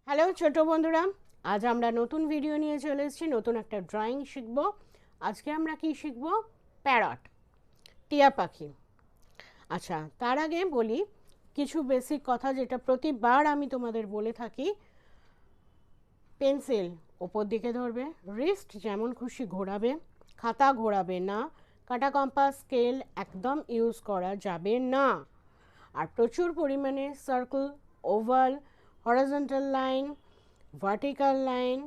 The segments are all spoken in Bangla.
হ্যালো ছোট বন্ধুরা, আজ আমরা নতুন ভিডিও নিয়ে চলে এসেছি। নতুন একটা ড্রয়িং শিখব। আজকে আমরা কি শিখব? প্যারট, টিয়া পাখি। আচ্ছা, তার আগে বলি কিছু বেসিক কথা যেটা প্রতিবার আমি তোমাদের বলে থাকি। পেন্সিল ওপর দিকে ধরবে, রিস্ট যেমন খুশি ঘোরাবে, খাতা ঘোরাবে না, কাঁটা কম্পাস স্কেল একদম ইউজ করা যাবে না। আর প্রচুর পরিমাণে circle, oval, horizontal line, vertical line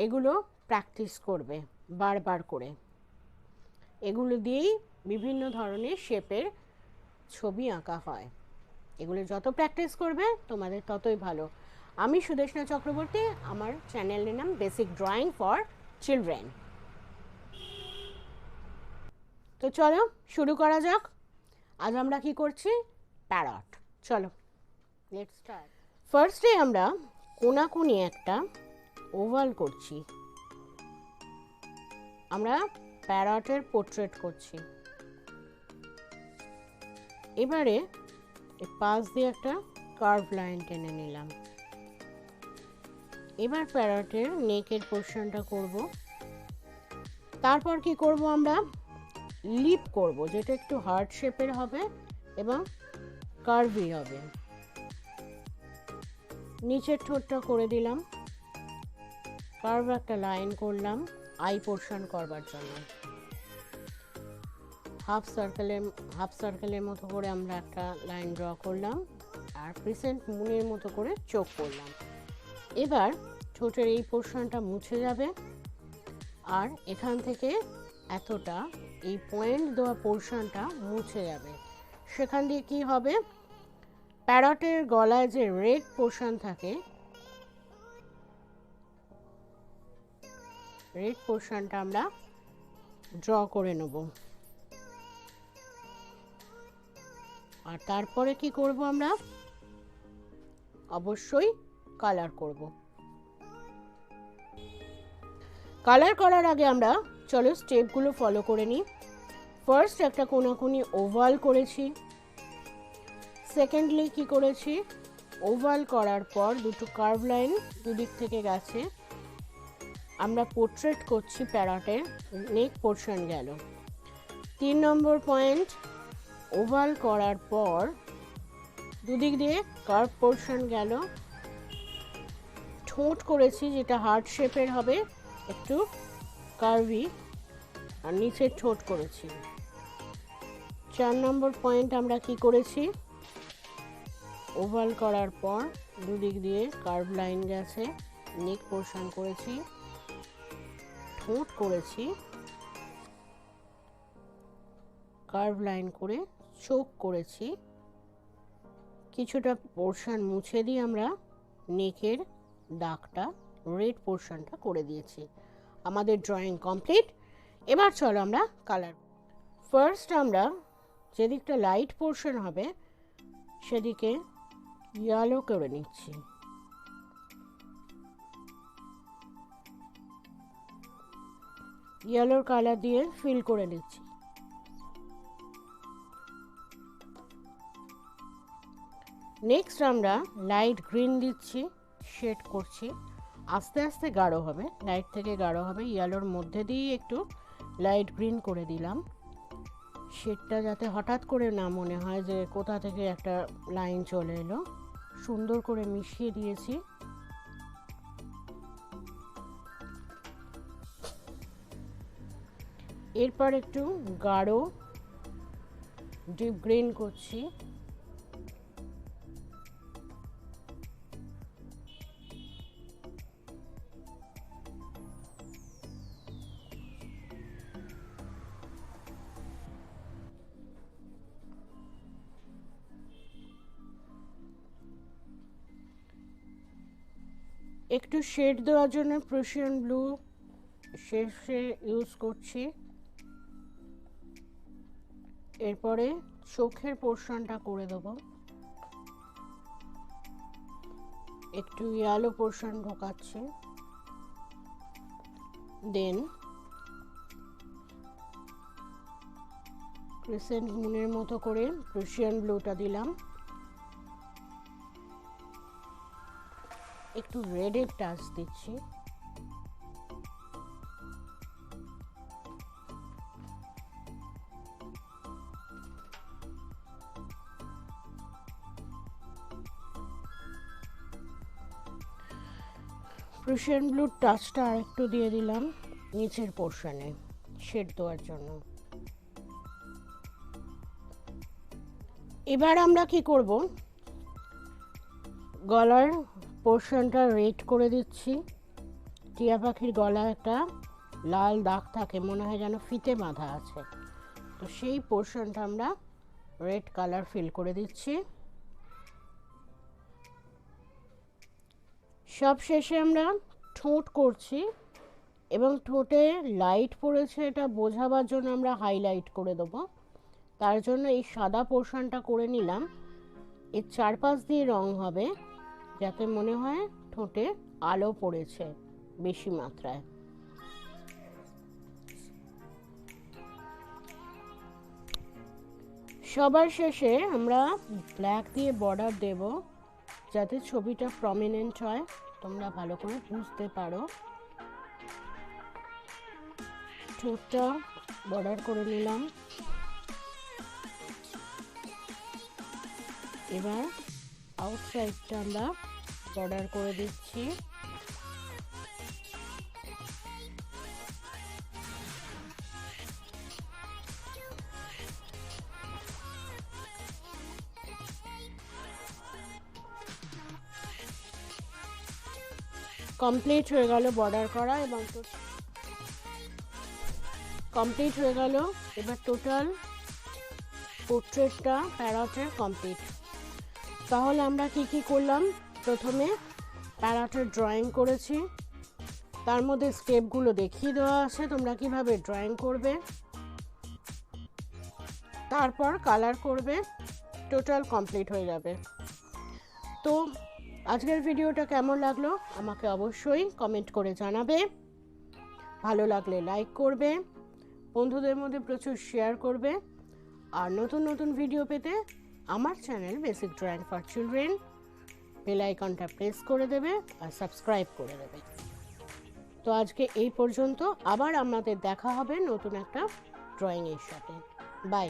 এগুলো প্র্যাকটিস করবে বারবার করে। এগুলো দিয়েই বিভিন্ন ধরনের শেপের ছবি আঁকা হয়। এগুলো যত প্র্যাকটিস করবে তোমাদের ততই ভালো। আমি সুদেষ্ণা চক্রবর্তী, আমার চ্যানেলের নাম বেসিক ড্রয়িং ফর চিলড্রেন। তো চলো শুরু করা যাক। আজ আমরা কি করছি? প্যারট। চলো লেটস স্টার্ট। ফার্স্টে আমরা কোনাকুনি একটা ওভাল করছি। আমরা প্যারটের পোর্ট্রেট করছি। এবারে পাশ দিয়ে একটা কার্ভ লাইন টেনে নিলাম। এবার প্যারটের নেকের পোর্শনটা করব। তারপর কি করব? আমরা লিপ করব, যেটা একটু হার্ট শেপের হবে এবং কার্ভি হবে। নিচের ঠোঁটটা করে দিলাম, কার্ভ একটা লাইন করলাম আই পোর্শন করবার জন্য। হাফ সার্কেলের মতো করে আমরা একটা লাইন ড্র করলাম আর ক্রিসেন্ট মুনের মতো করে চোখ করলাম। এবার ঠোঁটের এই পোর্শনটা মুছে যাবে আর এখান থেকে এতটা এই পয়েন্ট দেওয়া পোর্শনটা মুছে যাবে। সেখান দিয়ে কি হবে? প্যারটের গলায় যে রেড পোর্শন থাকে, রেড পোর্শনটা আমরা ড্র করে নেব। আর তারপরে কি করব? আমরা অবশ্যই কালার করব। কালার করার আগে আমরা চলো স্টেপগুলো ফলো করে নিই। ফার্স্ট একটা কোনাকুনি ওভাল করেছি। সেকেন্ডলি কি করেছি? ওভাল করার পর দুটো কার্ভ লাইন দুদিক থেকে গেছে। আমরা পোর্ট্রেট করছি প্যারটের, নেক পোর্শন গেল। 3 নম্বর পয়েন্ট, ওভাল করার পর দুদিক দিয়ে কার্ভ পোর্শন গেল। ঠোঁট করেছি যেটা হার্ট শেপের হবে, একটু কার্ভি, আর নিচের ঠোঁট করেছি। 4 নম্বর পয়েন্ট আমরা কি করেছি? ওভাল করার পর দুদিক দিয়ে কার্ভ লাইন গেছে, নেক পোর্শন করেছি, ঠোঁট করেছি, কার্ভ লাইন করে চোখ করেছি। কিছুটা পোর্শন মুছে দিয়ে আমরা নেকের দাগটা, রেড পোর্শনটা করে দিয়েছি। আমাদের ড্রয়িং কমপ্লিট। এবার চলো আমরা কালার। ফার্স্ট আমরা যেদিকটা লাইট পোর্শন হবে সেদিকে ইয়েলো করে নিচ্ছি। ইয়েলোর কালার দিয়ে ফিল করে নিচ্ছি। নেক্সট আমরা লাইট গ্রিন দিচ্ছি, শেড করছি। আস্তে আস্তে গাঢ় হবে, লাইট থেকে গাঢ় হবে। ইয়েলোর মধ্যে দিয়ে একটু লাইট গ্রিন করে দিলাম, শেডটা যাতে হঠাৎ করে না মনে হয় যে কোথা থেকে একটা লাইন চলে এলো। সুন্দর করে মিশিয়ে দিয়েছি। এরপর একটু গাঢ় ডিপ গ্রিন করছি। একটু শেড দেওয়ার জন্য প্রুশিয়ান ব্লু শেষে ইউজ করছি। এরপরে চোখের পোর্শনটা করে দেব। একটু ইয়েলো পোর্শন ঢোকাচ্ছি, দেন ক্রিসেন্ট মুনের মতো করে প্রুশিয়ান ব্লুটা দিলাম। একটু রেডের টাচ দিচ্ছি। প্রুশিয়ান ব্লুর টাচটা আর একটু দিয়ে দিলাম নিচের পোর্শনে শেড দেওয়ার জন্য। এবার আমরা কি করব, গলার পোর্শনটা রেড করে দিচ্ছি। টিয়া পাখির গলা একটা লাল দাগ থাকে, মনে হয় যেন ফিতে বাঁধা আছে, তো সেই পোর্শনটা আমরা রেড কালার ফিল করে দিচ্ছি। সব শেষে আমরা ঠোঁট করছি, এবং ঠোঁটে লাইট পড়েছে এটা বোঝাবার জন্য আমরা হাইলাইট করে দেবো। তার জন্য এই সাদা পোর্শনটা করে নিলাম, এর চারপাশ দিয়ে রং হবে যাতে মনে হয় ঠোঁটে আলো পড়েছে বেশি মাত্রায়। সবার শেষে আমরা ব্ল্যাক দিয়ে বর্ডার দেব যাতে ছবিটা প্রমিনেন্ট হয়, তোমরা ভালো করে বুঝতে পারো। ঠোঁটটা বর্ডার করে নিলাম। এবার আউটসাইডটা আমরা বর্ডার করে দিচ্ছি। কমপ্লিট হয়ে গেল বর্ডার করা, এবং কমপ্লিট হয়ে গেল। এবার টোটাল পোর্ট্রেটটা প্যারটের কমপ্লিট। তাহলে আমরা কি কি করলাম, প্রথমে প্যারটের ড্রয়িং করেছি, তার মধ্যে স্টেপগুলো দেখিয়ে দেওয়া আছে তোমরা কিভাবে ড্রয়িং করবে, তারপর কালার করবে, টোটাল কমপ্লিট হয়ে যাবে। তো আজকের ভিডিওটা কেমন লাগলো আমাকে অবশ্যই কমেন্ট করে জানাবে। ভালো লাগলে লাইক করবে, বন্ধুদের মধ্যে প্রচুর শেয়ার করবে, আর নতুন নতুন ভিডিও পেতে আমার channel basic drawing for children bell আইকনটা প্রেস করে দেবে আর সাবস্ক্রাইব করে দেবে। তো আজকে এই পর্যন্ত, আবার আমাদের দেখা হবে নতুন একটা ড্রয়িংয়ের সাথে। বাই।